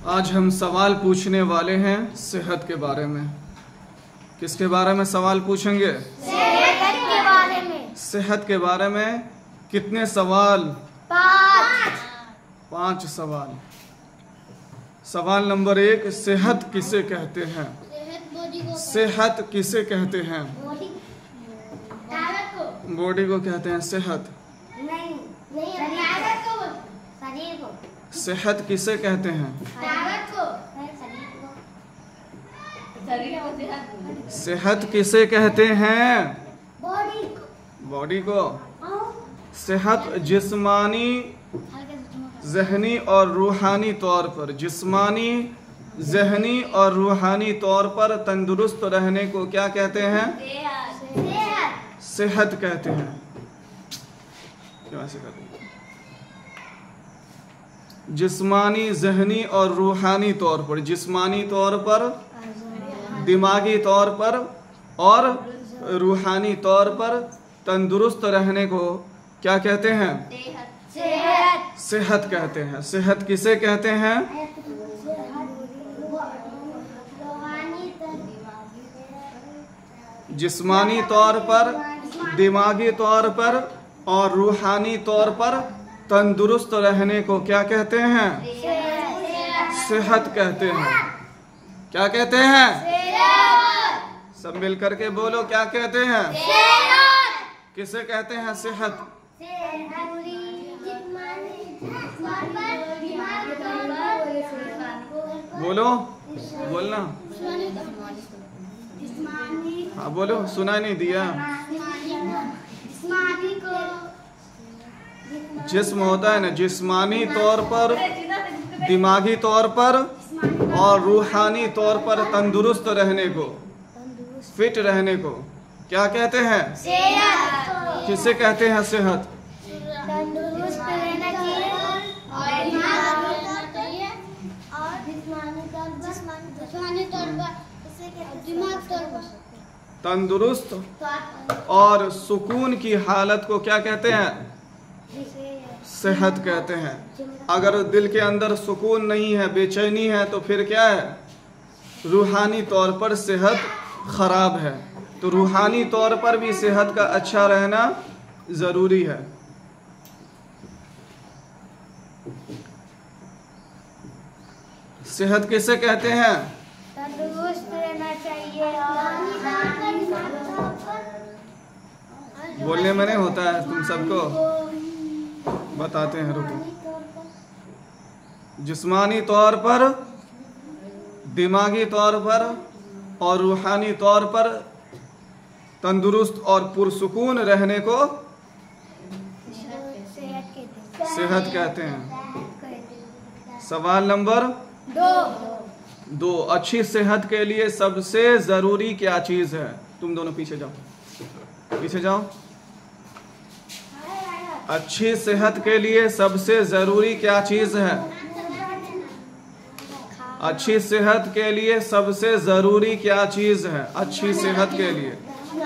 आज हम सवाल पूछने वाले हैं सेहत के बारे में। किसके बारे में सवाल पूछेंगे? सेहत के बारे में। सेहत के बारे में कितने सवाल? 5 सवाल। सवाल नंबर 1, सेहत किसे कहते हैं? सेहत किसे कहते हैं? बॉडी को कहते हैं सेहत। शरीर को। सेहत किसे कहते हैं? सेहत किसे कहते हैं? बॉडी को। सेहत जिस्मानी, ज़हनी और रूहानी तौर पर, जिस्मानी, ज़हनी और रूहानी तौर पर तंदुरुस्त रहने को क्या कहते हैं? सेहत कहते हैं। क्या ऐसे कहते हैं? जिस्मानी, ज़हनी और रूहानी तौर पर, जिस्मानी तौर पर, दिमागी तौर पर और रूहानी तौर पर तंदुरुस्त रहने को क्या कहते हैं? सेहत कहते हैं। सेहत किसे कहते हैं? जिस्मानी तौर पर, दिमागी तौर पर और रूहानी तौर पर तंदुरुस्त रहने को क्या कहते हैं? सेहत कहते हैं। क्या कहते हैं? सब मिलकर के बोलो, क्या कहते हैं? किसे कहते हैं सेहत? बोलो, बोलना। हाँ बोलो, सुनाई नहीं दिया। जिस्म होता है ना, जिस्मानी तौर पर, दिमागी तौर पर और रूहानी तौर पर तंदुरुस्त रहने को, फिट रहने को क्या कहते हैं? किसे कहते हैं सेहत? तंदुरुस्त रहना चाहिए और जिस्मानी तौर पर, तंदुरुस्त और सुकून की हालत को क्या कहते हैं? सेहत कहते हैं। अगर दिल के अंदर सुकून नहीं है, बेचैनी है, तो फिर क्या है? रूहानी तौर पर सेहत खराब है। तो रूहानी तौर पर भी सेहत का अच्छा रहना जरूरी है। सेहत किसे कहते हैं? तंदुरुस्त रहना चाहिए बोलने में नहीं होता है, तुम सबको बताते हैं, रुको। जिस्मानी तौर पर, दिमागी तौर पर और रूहानी तौर पर तंदुरुस्त और पुरसुकून रहने को सेहत कहते हैं। सवाल नंबर 2, अच्छी सेहत के लिए सबसे जरूरी क्या चीज है? तुम दोनों पीछे जाओ, पीछे जाओ। अच्छी सेहत के लिए सबसे जरूरी क्या चीज है? अच्छी सेहत के लिए सबसे जरूरी क्या चीज है? अच्छी सेहत के लिए,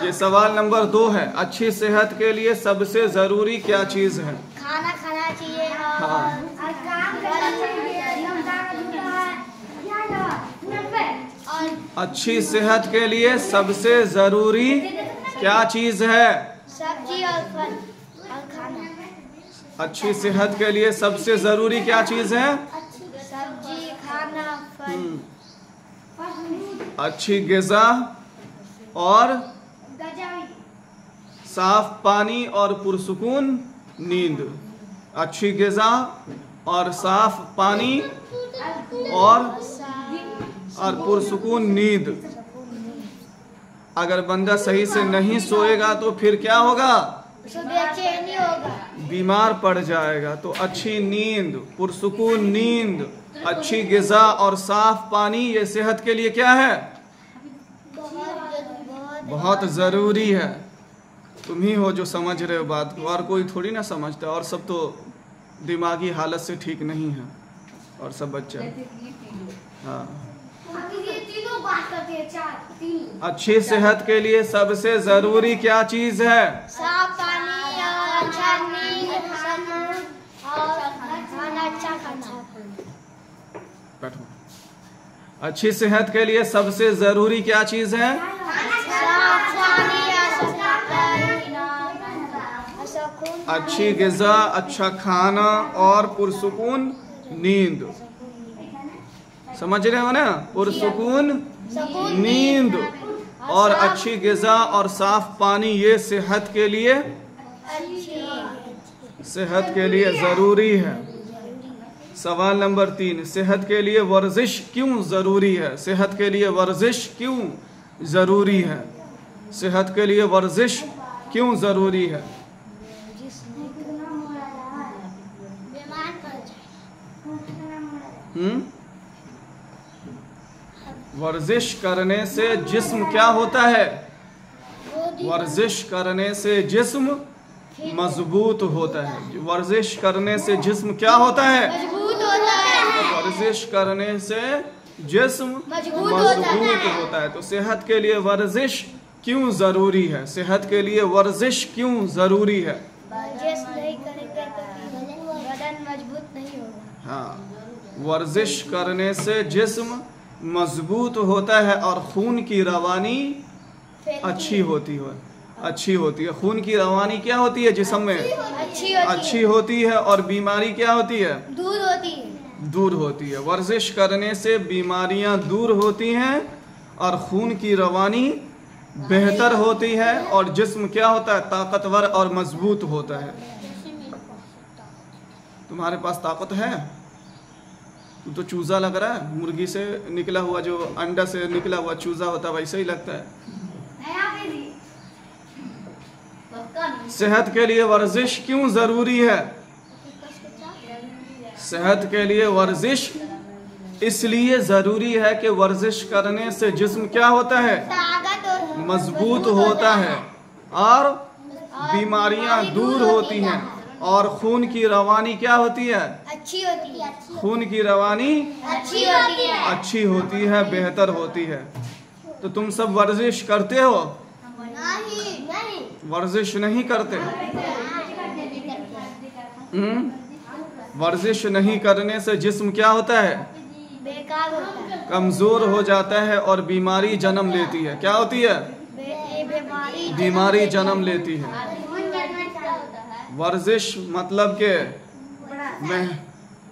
ये सवाल नंबर 2 है। अच्छी सेहत के लिए सबसे जरूरी क्या चीज है? खाना खाना चाहिए हाँ। और काम करना चाहिए। अच्छी सेहत के लिए सबसे जरूरी क्या चीज है? सब्जी और फल और खाना। अच्छी सेहत के लिए सबसे जरूरी क्या चीज है? सब्जी, खाना, फल। अच्छी ग़िज़ा और साफ पानी और पुरसुकून नींद। अच्छी ग़िज़ा और साफ पानी और पुरसुकून नींद। अगर बंदा सही से नहीं सोएगा तो फिर क्या होगा? बेचैनी होगा, बीमार पड़ जाएगा। तो अच्छी नींद, पुरसुकून नींद, अच्छी ग़िज़ा और साफ पानी, ये सेहत के लिए क्या है? बहुत ज़रूरी है। तुम ही हो जो समझ रहे हो बात को, और कोई थोड़ी ना समझता। और सब तो दिमागी हालत से ठीक नहीं है, और सब बच्चे। हाँ, अच्छी सेहत के लिए सबसे ज़रूरी क्या चीज़ है? साफ पानी और अच्छा नींद और खाना अच्छा खाना। बैठो। अच्छी सेहत के लिए सबसे जरूरी क्या चीज है? अच्छी ग़िज़ा, अच्छा खाना और पुरसुकून नींद। समझ रहे हो ना? पुरसुकून नींद और अच्छी ग़िज़ा और साफ पानी, ये सेहत के लिए ज़रूरी है। सवाल नंबर 3, सेहत के लिए वर्जिश क्यों ज़रूरी है? सेहत के लिए वर्जिश क्यों ज़रूरी है? सेहत के लिए वर्जिश क्यों ज़रूरी है? वर्जिश करने से जिस्म क्या होता है? वर्जिश करने से जिस्म मजबूत होता है। वर्जिश करने से जिस्म क्या होता है? वर्जिश करने से जिस्म मजबूत होता है। तो सेहत के लिए वर्जिश क्यों ज़रूरी है? सेहत के लिए वर्जिश क्यों ज़रूरी है? वर्जिश नहीं करेंगे तो बदन मजबूत नहीं होगा। हाँ, वर्जिश करने से जिस्म मजबूत होता है और खून की रवानी अच्छी होती है। खून की रवानी क्या होती है? जिस्म में अच्छी होती है और बीमारी क्या होती है? दूर होती है। वर्जिश करने से बीमारियां दूर होती हैं और खून की रवानी बेहतर होती है और जिस्म क्या होता है? ताकतवर और मजबूत होता है। तुम्हारे पास ताकत है? तू तो चूजा लग रहा है। मुर्गी से निकला हुआ, जो अंडा से निकला हुआ चूजा होता है, वैसे ही लगता है। सेहत के लिए वर्जिश क्यों जरूरी है? सेहत के लिए वर्जिश इसलिए जरूरी है कि वर्जिश करने से जिस्म क्या होता है? मजबूत होता है और बीमारियां दूर होती हैं और खून की रवानी क्या होती है? खून की रवानी अच्छी होती है, बेहतर होती है। तो तुम सब वर्जिश करते हो? वर्जिश नहीं करते। वर्जिश नहीं करने से जिस्म क्या होता है? बेकार होता है, कमजोर हो जाता है और बीमारी जन्म लेती है। क्या होती है? बीमारी जन्म लेती है। वर्जिश मतलब के मैं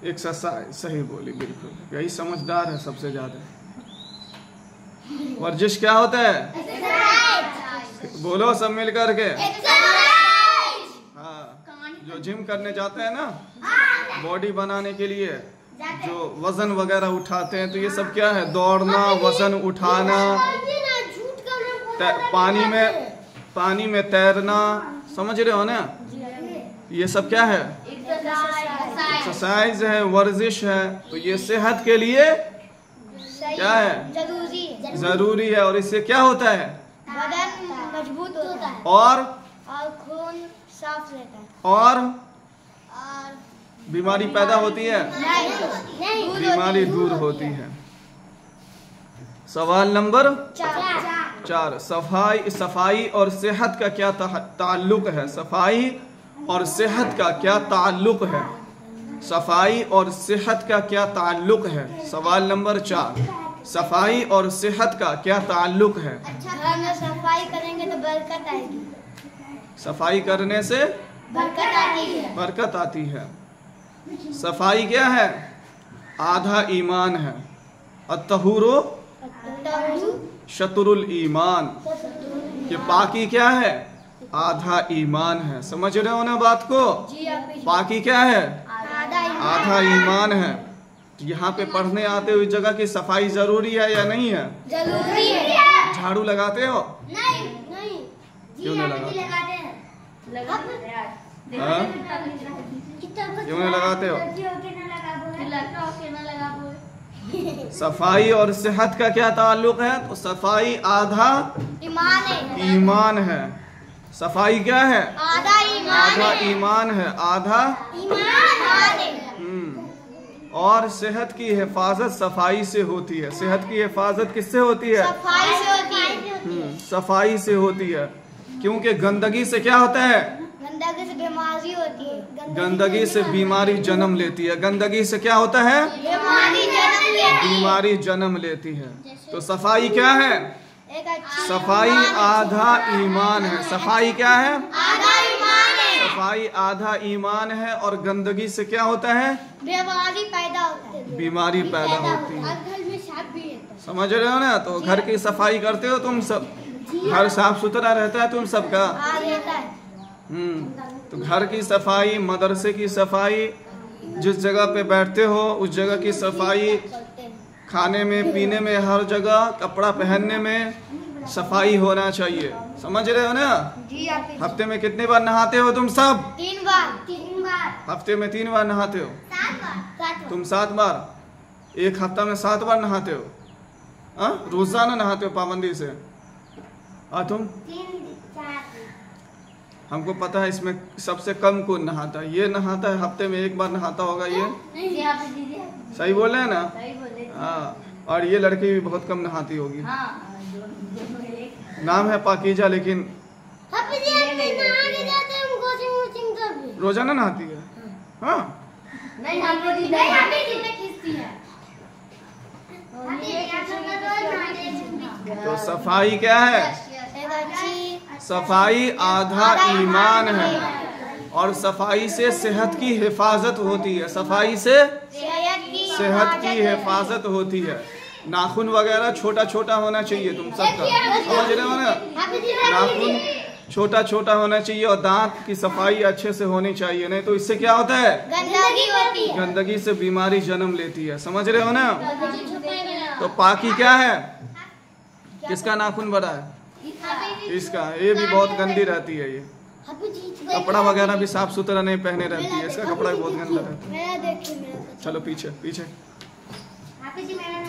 एक्सरसाइज, सही बोली, बिल्कुल यही समझदार है सबसे ज्यादा। वर्जिश क्या होता है? बोलो सब मिल करके। हाँ, जो जिम करने जाते हैं ना बॉडी बनाने के लिए, जो वजन वगैरह उठाते हैं, तो ये सब क्या है? दौड़ना, वजन उठाना, पानी में तैरना, समझ रहे हो ना? ये सब क्या है? एक्सरसाइज है, वर्जिश है। तो ये सेहत के लिए क्या है? जरूरी है। और इससे क्या होता है? बदन मजबूत होता है और खून साफ रहता है और बीमारी पैदा होती है? नहीं, बीमारी दूर होती है। सवाल नंबर 4, सफाई और सेहत का क्या ताल्लुक है? सफाई और सेहत का क्या ताल्लुक है? सफाई और सेहत का क्या ताल्लुक है? सवाल नंबर 4, सफाई और सेहत का क्या ताल्लुक है? घर में सफाई करेंगे तो बरकत आएगी। सफाई करने से बरकत आती है। सफाई क्या है? आधा ईमान है। अत्तहुरो शतरुल ईमान। ये पाकी क्या है? आधा ईमान है। समझ रहे हो ना बात को? पाकी क्या है? आधा ईमान है। यहाँ पे पढ़ने आते हुए जगह की सफाई जरूरी है या नहीं है? जरूरी है। झाड़ू लगाते हो? नहीं। क्यों नहीं लगाते? हाँ? क्यों नहीं लगाते हो? सफाई और सेहत का क्या ताल्लुक है? तो सफाई आधा ईमान है। सफाई क्या है? आधा ईमान है। आधा और सेहत की हिफाजत सफाई से होती है। सेहत की हिफाजत किससे होती है? सफाई से होती है। क्योंकि गंदगी से क्या होता है? गंदगी से बीमारी होती है। गंदगी से बीमारी जन्म लेती है। गंदगी से क्या होता है? बीमारी जन्म लेती है। बीमारी जन्म लेती है। तो सफाई क्या है? सफाई आधा ईमान है। सफाई क्या है? आधा ईमान है। सफाई आधा ईमान है। और गंदगी से क्या होता है? बीमारी पैदा होता है। बीमारी पैदा होती है। घर में सांप भी रहता है। समझ रहे हो ना? तो घर की सफाई करते हो तुम सब? घर साफ सुथरा रहता है तुम सबका? रहता है। तो घर की सफाई, मदरसे की सफाई, जिस जगह पे बैठते हो उस जगह की सफाई, खाने में पीने में हर जगह, कपड़ा पहनने में सफाई होना चाहिए। समझ रहे हो ना? जी आप हफ्ते में कितने बार नहाते हो तुम सब? 3 बार। 3 बार। हफ्ते में 3 बार नहाते हो? 7 बार। तुम 7 बार? एक हफ्ता में 7 बार नहाते हो? हाँ, रोजाना नहाते हो पाबंदी से? और तुम? 3-4। हमको पता है इसमें सबसे कम कौन नहाता है। ये नहाता है, हफ्ते में 1 बार नहाता होगा ये। सही बोल रहे हैं ना? हाँ। और ये लड़की भी बहुत कम नहाती होगी। नाम है पाकीजा, लेकिन रोजाना नहाती है। हाँ, तो सफाई क्या है? सफाई आधा ईमान है। और सफाई से सेहत की हिफाजत होती है। सफाई से सेहत की हिफाजत होती है। नाखून वगैरह छोटा छोटा होना चाहिए तुम सबका। समझ रहे हो ना? नाखून छोटा छोटा होना चाहिए। और दांत की सफाई अच्छे से होनी चाहिए, नहीं तो इससे क्या होता है? गंदगी होती है। गंदगी से बीमारी जन्म लेती है। समझ रहे हो ना? तो पाकी क्या है? किसका नाखून बड़ा है? इसका। ये भी बहुत गंदी रहती है। ये कपड़ा वगैरह भी साफ सुथरा नहीं पहने रहती है। इसका कपड़ा भी बहुत गंदा रहता है। चलो पीछे पीछे।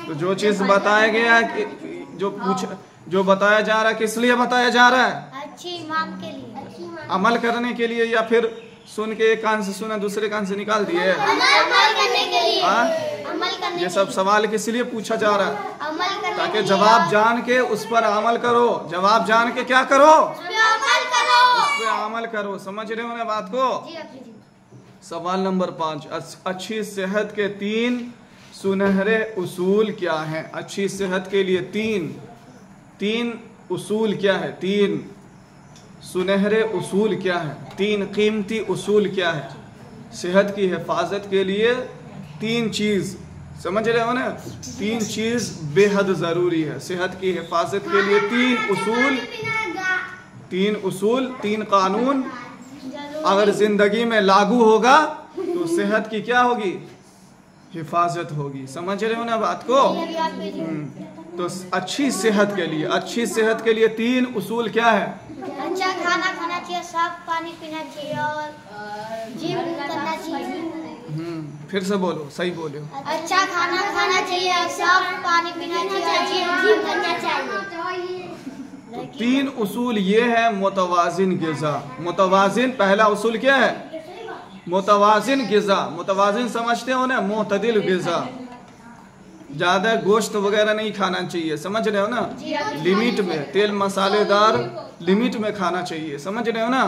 तो जो चीज बताया गया है कि जो बताया जा रहा है, किस लिए बताया जा रहा है? अच्छी इमाम के लिए। अमल करने के लिए, या फिर सुन के एक कान से सुना दूसरे कान से निकाल दिए? अमल करने के लिए। अमल करने ये सब सवाल किस लिए पूछा जा रहा है? अमल करने ताकि जवाब जान के उस पर अमल करो। जवाब जान के क्या करो? अमल करो। उस पर अमल करो। समझ रहे हो ना बात को? सवाल नंबर 5, अच्छी सेहत के 3 सुनहरे उसूल क्या हैं? अच्छी सेहत के लिए 3 उसूल क्या है? 3 सुनहरे उसूल क्या है? 3 कीमती उसूल क्या है? सेहत की हिफाजत के लिए 3 चीज, समझ रहे हो ना? 3 चीज बेहद जरूरी है। सेहत की हिफाजत के लिए 3 उसूल, 3 कानून अगर जिंदगी में लागू होगा तो सेहत की क्या होगी? हिफाजत होगी। समझ रहे हो ना बात को? तो अच्छी सेहत के लिए 3 उसूल क्या है? अच्छा खाना खाना चाहिए, साफ पानी पीना चाहिए और जिम करना चाहिए। फिर से बोलो, सही बोलो। अच्छा खाना खाना चाहिए, साफ पानी पीना चाहिए, जिम करना चाहिए। तो 3 उसूल ये है मुतवाजिन गिज़ा। मुतवाजिन, पहला उसूल क्या है? मुतवाजिन गिज़ा। मुतवाजिन समझते हो ना? मुतदिल गिज़ा। ज़्यादा गोश्त वगैरह नहीं खाना चाहिए। समझ रहे हो ना? लिमिट में, तेल मसालेदार लिमिट में खाना चाहिए। समझ रहे हो ना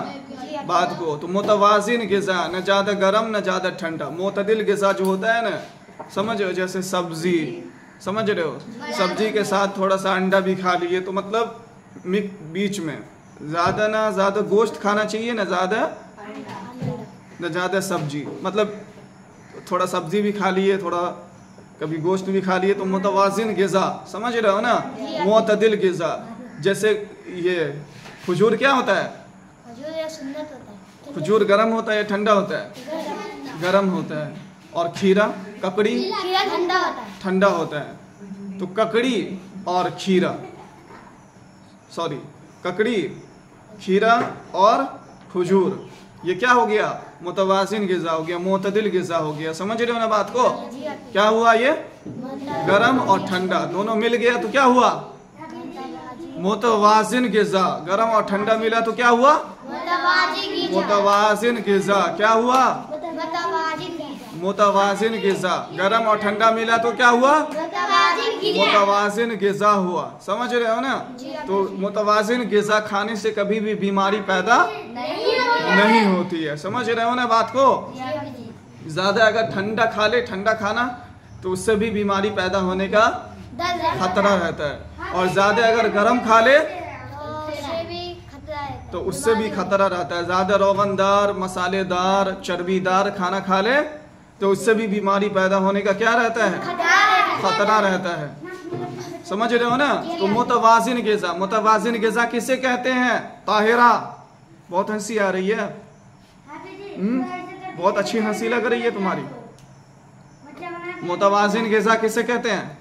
बात को? तो मुतवाजिन गिज़ा, न ज़्यादा गर्म न ज़्यादा ठंडा। मुतदिल गिज़ा जो होता है ना, समझ रहे हो? जैसे सब्जी, समझ रहे हो? सब्जी के साथ थोड़ा सा अंडा भी खा लिए, तो मतलब बीच में, ज़्यादा ना ज़्यादा गोश्त खाना चाहिए, न ज़्यादा सब्जी। मतलब थोड़ा सब्जी भी खा लिए, थोड़ा कभी गोश्त भी खा लिए, तो मुतवाजिन गिज़ा। समझ रहे हो ना? मुतदिल गिज़ा। जैसे ये खजूर क्या होता है? खजूर गर्म होता है या ठंडा होता है? गर्म होता है। और खीरा, ककड़ी ठंडा होता है। तो ककड़ी और खीरा, सॉरी, ककड़ी, खीरा और खजूर, ये क्या हो गया? मुतवाजिन गिज़ा हो गया, मुतदिल गिज़ा हो गया। समझ रहे हो ना बात को? क्या हुआ? ये गरम और ठंडा दोनों मिल गया तो क्या हुआ? मुतवाजिन गिज़ा। गरम और ठंडा मिला तो क्या हुआ? मुतवाजिन गिज़ा। क्या हुआ? मुतवाजिन गिज़ा। गरम और ठंडा मिला तो क्या हुआ? मुतवाजिन गिज़ा हुआ। समझ रहे हो ना? तो मुतवाजिन गिज़ा खाने से कभी भी बीमारी पैदा नहीं होती है। समझ रहे हो ना बात को? ज़्यादा अगर ठंडा खा ले, ठंडा खाना, तो उससे भी बीमारी पैदा होने का डर रहता खतरा रहता है। और ज़्यादा अगर गर्म खा ले तो उससे भी खतरा रहता है। ज़्यादा रोगनदार, मसालेदार, चर्बीदार खाना खा ले तो उससे भी बीमारी पैदा होने का क्या रहता है, खतरा रहता है। समझ रहे हो ना। तो मुतवाजिन ग़िज़ा, मुतवाजिन ग़िज़ा किसे कहते हैं? ताहिरा, बहुत हंसी आ रही है, बहुत अच्छी हंसी लग रही है तुम्हारी। मुतवाजिन ग़िज़ा किसे कहते हैं?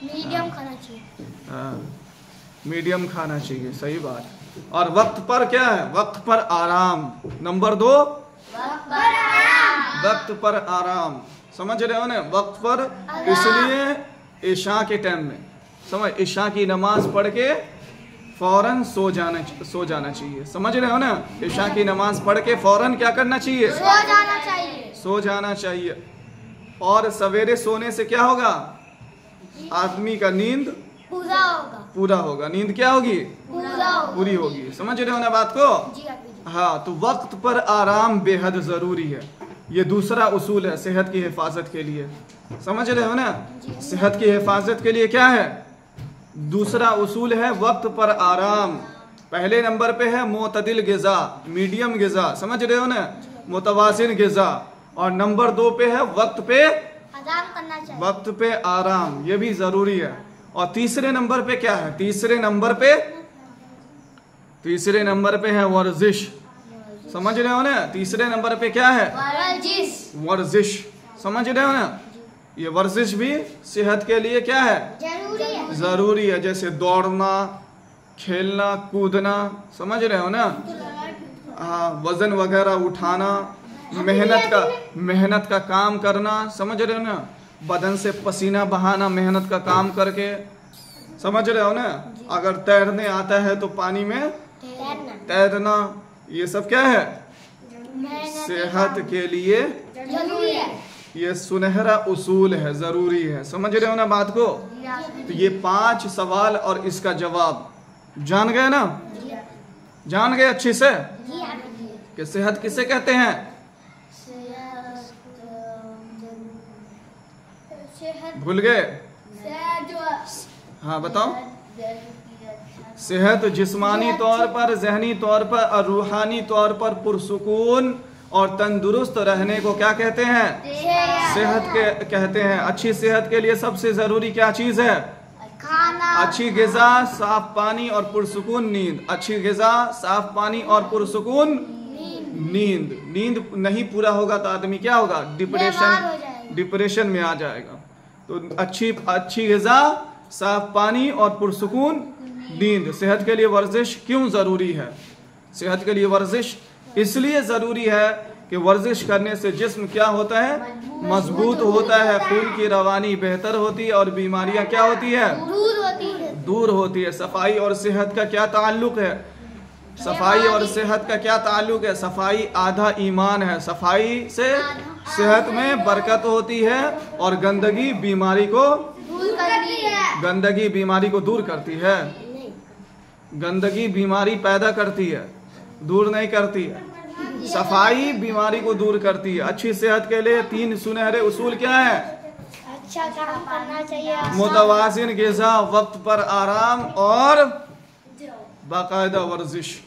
मीडियम खाना चाहिए। मीडियम खाना चाहिए, सही बात। और वक्त पर क्या है? वक्त पर आराम। नंबर 2, वक्त पर आराम। समझ रहे हो ना, वक्त पर, इसलिए इशा के टाइम में समझ, इशा की नमाज पढ़ के फौरन सो जाना चाहिए। समझ रहे हो ना, इशा की नमाज पढ़ के फौरन क्या करना चाहिए? सो जाना चाहिए। और सवेरे सोने से क्या होगा? आदमी का नींद पूरा होगा। नींद क्या होगी? पूरी होगी। समझ रहे हो ना बात को? हाँ, तो वक्त पर आराम बेहद ज़रूरी है। ये दूसरा उसूल है सेहत की हिफाजत के लिए। समझ रहे हो ना, सेहत की हिफाजत के लिए क्या है? दूसरा उसूल है वक्त पर आराम। पहले नंबर पे है मुतदिल ग़िज़ा, मीडियम ग़िज़ा। समझ रहे हो ना, मुतवाज़िन ग़िज़ा। और नंबर 2 पे है वक्त पे आराम करना चाहिए। वक्त पे आराम, ये भी ज़रूरी है। और तीसरे नंबर पे क्या है? तीसरे नंबर पे है वर्जिश। समझ रहे हो ना, तीसरे नंबर पे क्या है? वर्जिश। समझ रहे हो ना, ये वर्जिश भी सेहत के लिए क्या है? जरूरी है। जैसे दौड़ना, खेलना, कूदना। समझ रहे हो ना, हाँ, वजन वगैरह उठाना, मेहनत का काम करना। समझ रहे हो ना, बदन से पसीना बहाना मेहनत का काम करके। समझ रहे हो ना, अगर तैरने आता है तो पानी में तैरना। ये सब क्या है? सेहत के लिए जरूरी है। ये सुनहरा उसूल है, जरूरी है। समझ रहे हो ना बात को? तो ये 5 सवाल और इसका जवाब जान गए ना? जान गए अच्छे से कि सेहत किसे कहते हैं? भूल गए? हाँ बताओ। सेहत जिस्मानी तौर पर, जहनी तौर पर और रूहानी तौर पर पुरसुकून और तंदुरुस्त रहने को क्या कहते हैं? सेहत के कहते हैं। अच्छी सेहत के लिए सबसे जरूरी क्या चीज है? खाना। अच्छी ग़िज़ा, साफ पानी और पुरसुकून नींद। अच्छी ग़िज़ा, साफ पानी और पुरसुकून नींद। नींद नहीं पूरा होगा तो आदमी क्या होगा? डिप्रेशन में आ जाएगा। तो अच्छी ग़िज़ा, साफ पानी और पुरसुकून नींद। सेहत के लिए वर्जिश क्यों ज़रूरी है? सेहत के लिए वर्जिश इसलिए ज़रूरी है कि वर्जिश करने से जिस्म क्या होता है? मजबूत होता है, खून की रवानी बेहतर होती है और बीमारियां क्या होती है? दूर होती है। सफाई और सेहत का क्या ताल्लुक है? सफाई और सेहत का क्या ताल्लुक है? सफाई आधा ईमान है। सफाई से सेहत में बरकत होती है और गंदगी बीमारी को दूर करती है। गंदगी बीमारी पैदा करती है, दूर नहीं करती है। सफाई बीमारी को दूर करती है। अच्छी सेहत के लिए 3 सुनहरे उसूल क्या है? अच्छा काम करना चाहिए, मुतवाज़िन ग़िज़ा, वक्त पर आराम और बाकायदा वर्जिश।